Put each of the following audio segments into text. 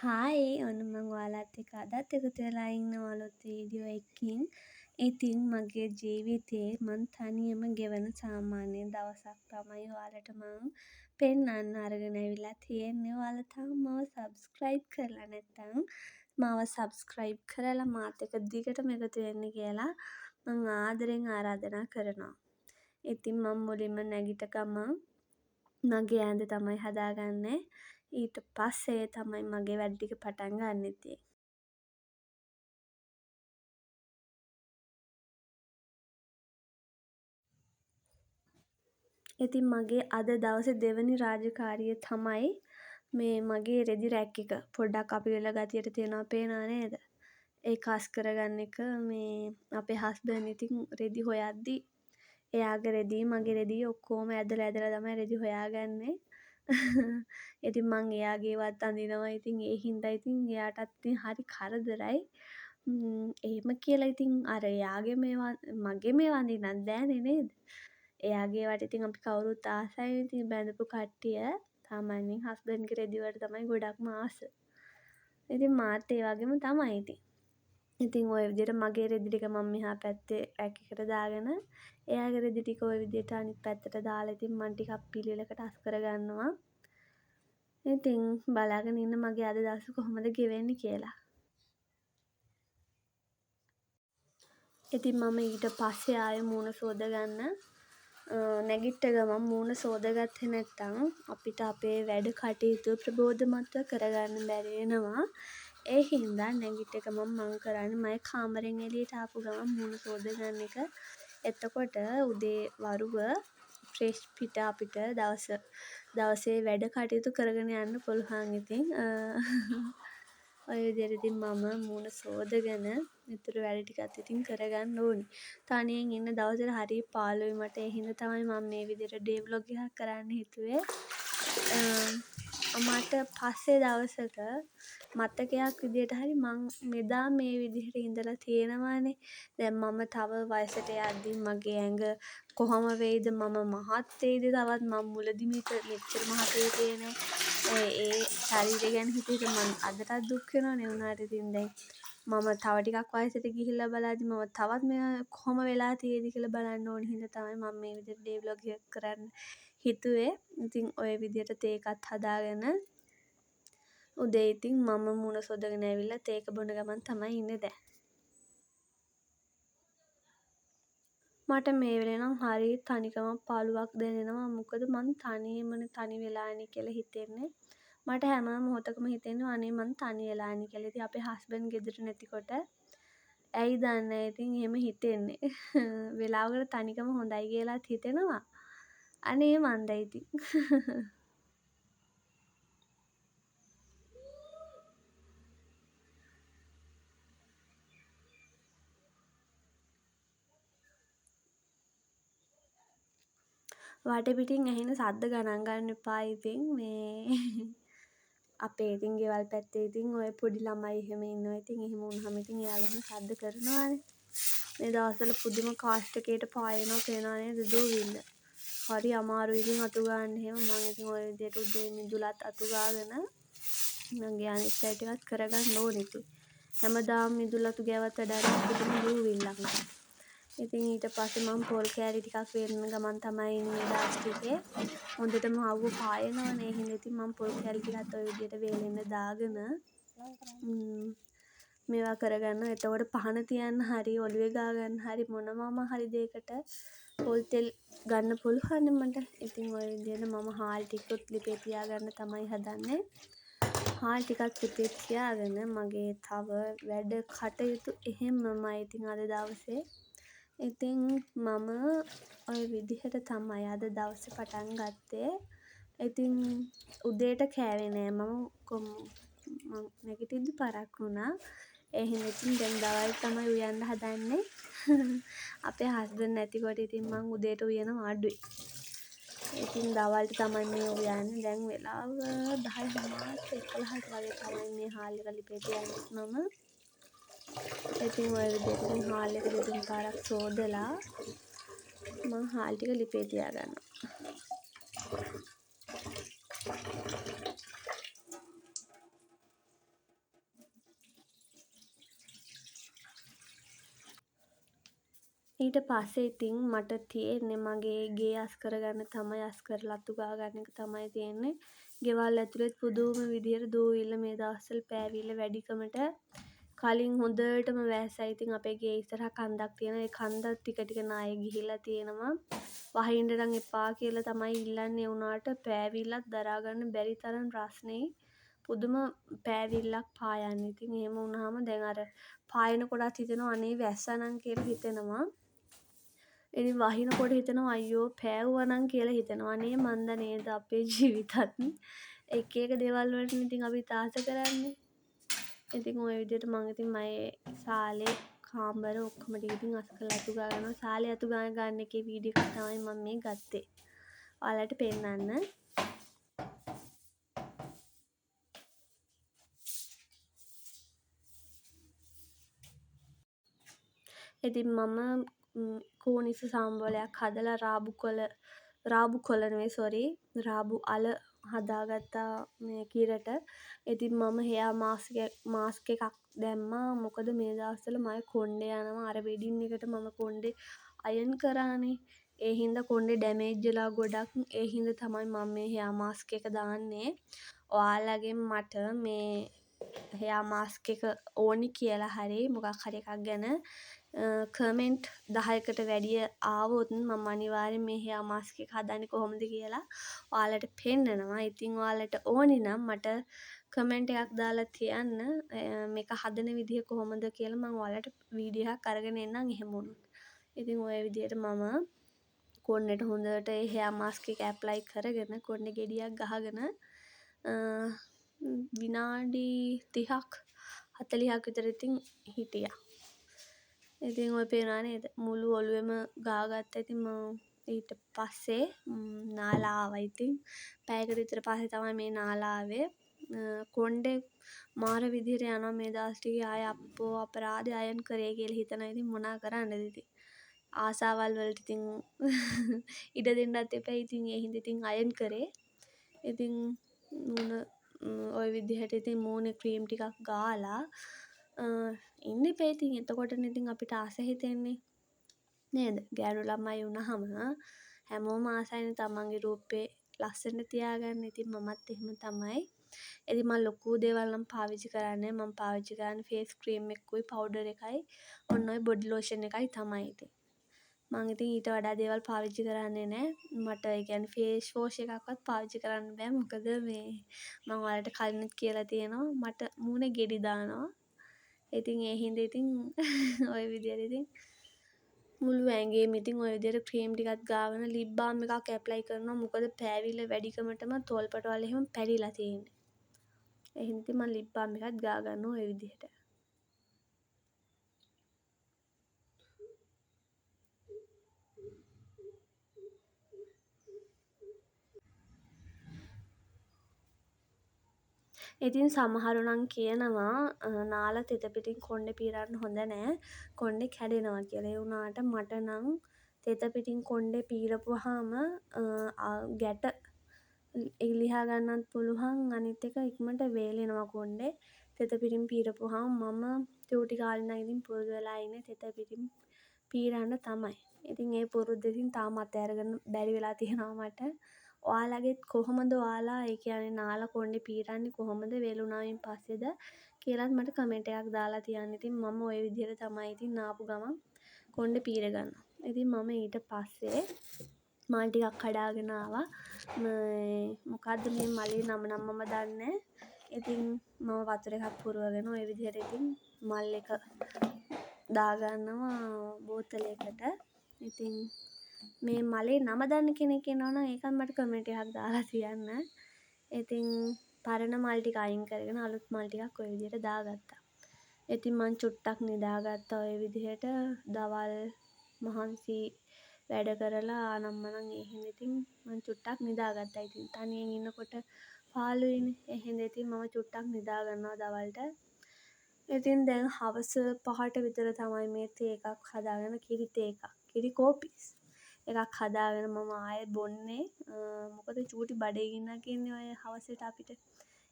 Hi ඔන්න මං ඔයාලත් එක්ක අදත් එකතු වෙලා ඉන්නවා අලුත් වීඩියෝ එකකින්. ඉතින් මගේ ජීවිතේ මං තනියම ගෙවන සාමාන්‍ය දවසක් තමයි ඔයාලට මං පෙන්නන්න අරගෙන ඇවිල්ලා තියෙන්නේ. ඔයාලා තාම මාව සබ්ස්ක්‍රයිබ් කරලා නැත්නම් මාව සබ්ස්ක්‍රයිබ් කරලා මාත් එක්ක දිගටම එකතු වෙන්න කියලා මං ආදරෙන් ආරාධනා කරනවා. ඉතින් මං මුලින්ම නැගිට ගමන් මගේ ඇඳ තමයි හදාගන්නේ. ඊට පස්සේ තමයි මගේ වැඩ ටික පටන් ගන්න ඉතින්. ඉතින් මගේ අද දවසේ දෙවැනි රාජකාරිය තමයි මේ මගේ රෙදි රැක් එක. පොඩ්ඩක් අපිරිල ගතියට තියෙනවා පේනවා නේද? ඒක හස් කරගන්න එක මේ අපේ හස්බන්ඩ් ඉතින් රෙදි හොයද්දි එයාගේ රෙදි මගේ රෙදි ඔක්කොම ඇදලා තමයි රෙදි හොයාගන්නේ. ඉතින් මං එයාගේවත් අඳිනවා. ඉතින් ඒ හින්දා ඉතින් එයාටත් ඉතින් හරි කරදරයි. එහෙම කියලා ඉතින් අර එයාගේ මේවා මගේ මේවා අඳින්නත් බෑනේ නේද? එයාගේ ඒවාට ඉතින් අපි කවුරුත් ආසයි. ඉතින් බැඳපු කට්ටිය සාමාන්‍යයෙන් හස්බන්ඩ්ගේ රෙදි වලට තමයි ගොඩක්ම ආස. ඉතින් මාත් ඒ වගේම තමයි ඉතින්. ඉතින් ওই විදිහට මගේ රෙදි ටික මම මෙහා පැත්තේ රැක් එකට දාගෙන එයාගේ රෙදි ටික ওই විදිහට අනිත් පැත්තට දාලා ඉතින් මම ටිකක් පිළිවෙලකට අස් කරගන්නවා. ඉතින් බලාගෙන ඉන්න මගේ අද දවස කොහොමද ගෙවෙන්නේ කියලා. ඉතින් මම ඊට පස්සේ ආයෙ මූණ සෝදගන්න නැගිට්ට ගමන් මූණ සෝදාගත්තේ නැත්නම් අපිට අපේ වැඩ කටයුතු ප්‍රබෝධමත්ව කරගන්න බැරි වෙනවා. ඒ හින්දා නැගිට්ට ගමන් මං කරන්නේ මගේ කාමරෙන් එළියට ආපු ගමන් මූණ සෝදගන්න එක. එතකොට උදේ වරුව ෆ්‍රෙෂ් පිට අපිට දවසේ වැඩ කටයුතු කරගෙන යන්න පුළුවන් ඉතින්. ඔය විදිහට ඉතින් මම මූණ සෝදගෙන ඉතුරු වැඩ ටිකත් ඉතින් කරගන්න ඕනි. තනියෙන් ඉන්න දවසට හරි පාළුයි මට. ඒ හින්දා තමයි මම මේ විදිහට ඩේ ව්ලොග් එකක් කරන්න හිතුවේ. මට පස්සේ දවසක මතකයක් විදිහට හරි මං මෙදා මේ විදිහට ඉඳලා තියෙනවානේ. දැන් මම තව වයසට යද්දී මගේ ඇඟ කොහොම වෙයිද, මම මහත් වෙයිද, තවත් මම මුලදි මෙච්චර මහත් වෙයිද නේ. ඒ ශරීරය ගැන හිතුවට මම අදටත් දුක් වෙනවනේ. උනාට ඉතින් දැන් මම තව ටිකක් වයසට ගිහිල්ලා බලද්දි මම තවත් මෙයා කොහොම වෙලා තියෙයිද කියලා බලන්න ඕන හින්දා තමයි මම මේ විදිහට ඩේ ව්ලොග් එකක් කරන්න හිතුවේ. ඉතින් ඔය විදිහට තේ එකත් හදාගෙන උදේ ඉතින් මම මූණ සොදගෙන ඇවිල්ලා තේ එක බොන ගමන් තමයි ඉන්නේ දැන්. මට මේ වෙලේ නම් හරි තනිකමක් පාළුවක් දැනෙනවා. මොකද මං තනි වෙලානේ කියලා හිතෙන්නේ. මට හැම මොහොතකම හිතෙන්නේ අනේ මං තනි වෙලානේ කියලා. ඉතින් අපේ හස්බන්ඩ් ගෙදර නැතිකොට ඇයි දන්නේ ඉතින් එහෙම හිතෙන්නේ. වෙලාවකට තනිකම හොඳයි කියලාත් හිතෙනවා. අනේ මන්දයි ඉතින්. වටපිටින් ඇහෙන සද්ද ගණන් ගන්න එපා ඉතින් මේ අපේ ඉතින් ගෙවල් පැත්තේ ඉතින් ඔය පොඩි ළමයි එහෙම ඉන්නවා. ඉතින් එහෙම වුණාම ඉතින් එයාලා එහෙම සද්ද කරනවානේ. මේ දවස්වල පුදුම කාස්ට් එකේට පායනවා පේනවා නේද දූවිල්ල. හරි අමාරුයි ඉතින් අතු ගන්න එහෙම. මම ඉතින් ඔය විදිහට උදේ මිදුලත් අතු ගාගෙන මගේ අනිත් පැය ටිකත් කරගන්න ඕනේ ඉතින්. හැමදාම මිදුල් අතු ගෑවත් වැඩක් නෑ පුදුම දූවිල්ලක්. ඉතින් ඊට පස්සේ මම පොල් කෑලි ටිකක් වෙන්න ගමන් තමයි ඉන්නේ දාස් ටිකේ. හොඳටම අවුව පායනවනේ. ඒ හින්දා ඉතින් මම පොල් කෑලි ටිකත් ඔය විදිහට වේලෙන්න දාගෙන මේවා කරගන්න. එතකොට පහන තියන්න හරි ඔළුවේ ගා ගන්න හරි මොනවාම හරි දෙයකට පොල් තෙල් ගන්න පුළුවන් මට. ඉතින් ඔය විදිහට මම හාල් ටිකත් ලිපේ තියාගන්න තමයි හදන්නේ. හාල් ටිකක් ලිපේ තියාගෙන මගේ තව වැඩ කටයුතු එහෙමමයි ඉතින් අද දවසේ. ඉතින් මම ඔය විදිහට තමයි අද දවසේ පටන් ගත්තේ. ඉතින් උදේට කෑවේ නෑ මම නැගිටිද්දි පරක් වුණා. ඒ හින්දා ඉතින් දැන් දවල් තමයි උයන්න හදන්නේ. අපේ හස්බන්ඩ් නැතිකොට ඉතින් මං උදේට උයනවා අඩුයි. ඉතින් දවල්ට තමයි මේ උයන්නේ. දැන් වෙලාව 10:11ට වගේ තමයි මේ හාල් එක ලිපේ තියන්නේ මම. ඉතින් ඔය විදිහට ඉතින් හාල් එක දෙතුන් පාරක් සෝදලා මං හාල් ටික ලිපේ තියාගන්නවා. ඊට පස්සේ ඉතින් මට තියෙන්නේ මගේ ගේ අස් කරගන්න තමයි, අස් කරලා අතු ගා ගන්න එක තමයි තියෙන්නේ. ගෙවල් ඇතුළෙත් පුදුම විදියට දූවිල්ල මේ දවස්වල පෑවිල්ල වැඩිකමට කලින් හොඳටම වැස්සයි. ඉතින් අපේ ගේ ඉස්සරහා කන්දක් තියෙනවා. ඒ කන්දත් ටික ටික ණය ගිහිලා තියෙනවා. වහින්න නම් එපා කියලා තමයි ඉල්ලන්නේ. වුණාට පෑවිල්ලත් දරා ගන්න බැරි තරම් රස්නේ. පුදුම පෑවිල්ලක් පායන්නේ. ඉතින් එහෙම වුණාම දැන් අර පායනකොටත් හිතෙනවා අනේ වැස්සනම් කියලා හිතෙනවා. ඉතින් වහිනකොට හිතෙනවා අයියෝ පෑවුවා නම් කියලා හිතෙනවා. අනේ මන්ද නේද අපේ ජීවිතත් එක එක දේවල් වලට ඉතින් අපි තාස කරන්නේ. ඉතින් ওই විදිහට මම ඉතින් මගේ සාලේ කාමර ඔක්කොම ටික ඉතින් අස් කරලා අතු ගා ගන්නවා. සාලේ අතු ගන්න එකේ වීඩියෝ එකක් තමයි මම මේ ගත්තේ. ඔයාලට පෙන්නන්න. ඉතින් මම කෝනිස සම්බලයක් හදලා රාබු අල හදාගත්තා මේ කිරට. ඉතින් මම හෙයා මාස්ක් එකක් දැම්මා. මොකද මේ දවස්වල මගේ කොණ්ඩේ යනවා. අර වෙඩින් එකට මම කොණ්ඩේ අයන් කරානේ. ඒ හින්දා කොණ්ඩේ ඩැමේජ් වෙලා ගොඩක්. ඒ හින්දා තමයි මම මේ හෙයා මාස්ක් එක දාන්නේ. ඔයාලගෙන් මට මේ හෙයා මාස්ක් එක ඕනි කියලා හරි මොකක් හරි එකක් ගැන කමෙන්ට් 10කට වැඩිය ආවොත් මම අනිවාර්යෙන් මේ හෙයා මාස්ක් එක හදන්නේ කොහොමද කියලා ඔයාලට පෙන්නනවා. ඉතින් ඔයාලට ඕනි නම් මට කමෙන්ට් එකක් දාලා තියන්න මේක හදන විදිහ කොහොමද කියලා මම ඔයාලට වීඩියෝ එකක් අරගෙන එන්නම් එහෙම වුණොත්. ඉතින් ඔය විදිහට මම කොණ්ඩේට හොඳට ඒ හෙයා මාස්ක් එක ඇප්ලයි කරගෙන කොණ්ඩේ ගෙඩියක් ගහගෙන විනාඩි 30ක් 40ක් විතර ඉතින් හිටියා. ඉතින් ඔය පේනවා නේද මුළු ඔළුවෙම ගාගත්තා. ඉතින් මම ඊට පස්සේ නාලා ආවා. ඉතින් පැයකට විතර පස්සේ තමයි මේ නාලා ආවේ. කොණ්ඩේ මාර විදිහට යනවා මේ දවස් ටිකේ. ආය අප්පෝ අපරාධේ අයන් කරේ කියලා හිතනවා. ඉතින් මොනා කරන්නද ඉතින් ආසාවල් වලට ඉතින් ඉඩ දෙන්නත් එපා. ඉතින් ඒ හින්දා ඉතින් අයන් කරේ. ඉතින් ඔය විදිහට ඉතින් මූණේ ක්‍රීම් ටිකක් ගාලා ඉන්න එපා. ඉතින් එතකොටනේ ඉතින් අපිට ආස හිතෙන්නේ නේද? ගෑනු ළමයි වුණාම හැමෝම ආසයිනේ තමන්ගේ රූපේ ලස්සන තියාගන්න. ඉතින් මමත් එහෙම තමයි. ඉතින් මම ලොකු දේවල් නම් පාවිච්චි කරන්නේ. මම පාවිච්චි කරන්නේ ෆේස් ක්‍රීම් එකකුයි පවුඩර් එකයි ඔන්න ඔය බොඩි ලෝෂන් එකයි තමයි ඉතින්. මම ඉතින් ඊට වඩා දේවල් පාවිච්චි කරන්නේ නැහැ. මට ඒ කියන්නේ ෆේස් වොෂ් එකක්වත් පාවිච්චි කරන්න බෑ. මොකද මේ මම ඔයාලට කලිනුත් කියලා තියෙනවා මට මූණේ ගෙඩි දානවා. ඉතින් ඒ හින්දා ඉතින් ඔය විදිහට ඉතින් මුළු ඇඟේම ඉතින් ඔය විදිහට ක්‍රීම් ටිකක් ගාගෙන ලිප් බාම් එකක් ඇප්ලයි කරනවා. මොකද පෑවිල්ල වැඩිකමටම තොල්පට වල එහෙම පැලිලා තියෙන්නේ. ඒ හින්දා ඉතින් මම ලිප් බාම් එකක් ගා ගන්නවා ඔය විදිහට. ඉතින් සමහරු නම් කියනවා නාලා තෙත පිටින් කොණ්ඩේ පීරන්න හොඳ නෑ. කොණ්ඩේ කැඩෙනවා කියලා. ඒ වුණාට මට නම් තෙත පිටින් කොණ්ඩේ පීරපුවාම ගැට ලිහා ගන්නත් පුළුවන්. අනිත් එක ඉක්මනට වේලෙනවා කොණ්ඩේ. තෙත පිටින් පීරපුවාම මම චූටි කාලේ නම් ඉතින් පුරුදු වෙලා ඉන්නේ තෙත පිටින් පීරන්න තමයි. ඉතින් ඒ පුරුද්ද ඉතින් තාම අතහැරගන්න බැරි වෙලා තියෙනවා මට. ඔයාලගෙත් කොහොමද ඔයාලා ඒ කියන්නේ නාලා කොණ්ඩේ පීරන්නේ කොහොමද වේලුණායින් පස්සේද කියලාත් මට කමෙන්ට් එකක් දාලා තියන්න. ඉතින් මම ওই විදිහට තමයි ඉතින් නාපු ගමන් කොණ්ඩේ පීර ගන්නවා. ඉතින් මම ඊට පස්සේ මල් ටිකක් කඩාගෙන ආවා. මොකද්ද මේ මලේ නම මම දන්නේ. ඉතින් මම වතුර එකක් පුරවගෙන ওই විදිහට ඉතින් මල් එක දාගන්නවා බෝතලයකට. ඉතින් මේ මලේ නම දන්න කෙනෙක් ඉන්නවනම් ඒකත් මට කමෙන්ට් එකක් දාලා තියන්න. ඉතින් පරණ මල් ටික අයින් කරගෙන අලුත් මල් ටිකක් ওই විදිහට දාගත්තා. ඉතින් මං චුට්ටක් නිදාගත්තා ওই විදිහට. දවල් මහන්සි වැඩ කරලා ආනම්මනම් ඒ හින්දා ඉතින් මං චුට්ටක් නිදාගත්තා. ඉතින් තනියෙන් ඉන්නකොට පාළුයිනේ. ඒ හින්දා ඉතින් මම චුට්ටක් නිදා ගන්නවා දවල්ට. ඉතින් දැන් හවස 5ට විතර තමයි මේ තේ එකක් හදාගෙන කිරි තේ එකක්. කිරි කෝපිස් එකක් හදාගෙන මම ආයෙ බොන්නේ. මොකද චූටි බඩගින්නක් ඉන්නේ ඔය හවසට අපිට.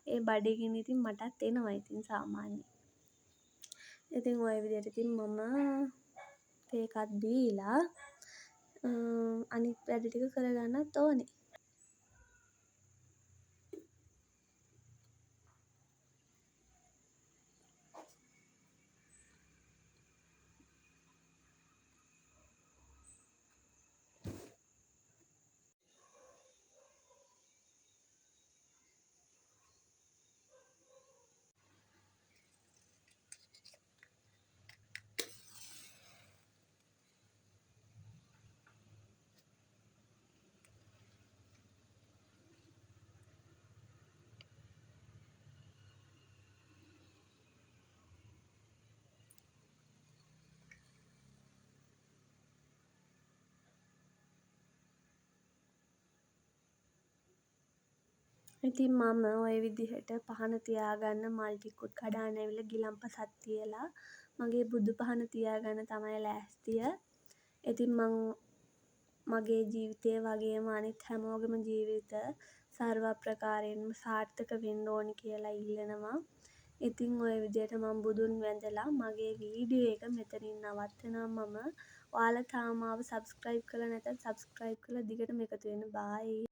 ඒ බඩගින්න ඉතින් මටත් එනවා ඉතින් සාමාන්‍යයෙන්. ඉතින් ওই විදිහට ඉතින් මම ඒකත් දීලා අනිත් වැඩ ටික කරගන්නත් ඕනේ. ඉතින් මම ওই විදිහට පහන තියාගන්න මල් ටිකුත් කඩාන ඇවිල්ලා ගිලන්පසක් තියලා මගේ බුදු පහන තියාගන්න තමයි ලෑස්තිය. ඉතින් මං මගේ ජීවිතය වගේම අනිත් හැමෝගෙම ජීවිත සර්ව ප්‍රකාරයෙන්ම සාර්ථක වෙන්න ඕනි කියලා ඉල්ලනවා. ඉතින් ওই විදිහට මම බුදුන් වැඳලා මගේ වීඩියෝ එක මෙතනින් නවත්තනවා මම. ඔයාලා තාම මාව සබ්ස්ක්‍රයිබ් කරලා නැත්නම් සබ්ස්ක්‍රයිබ් කරලා දිගටම එකතු වෙන්න. බායි.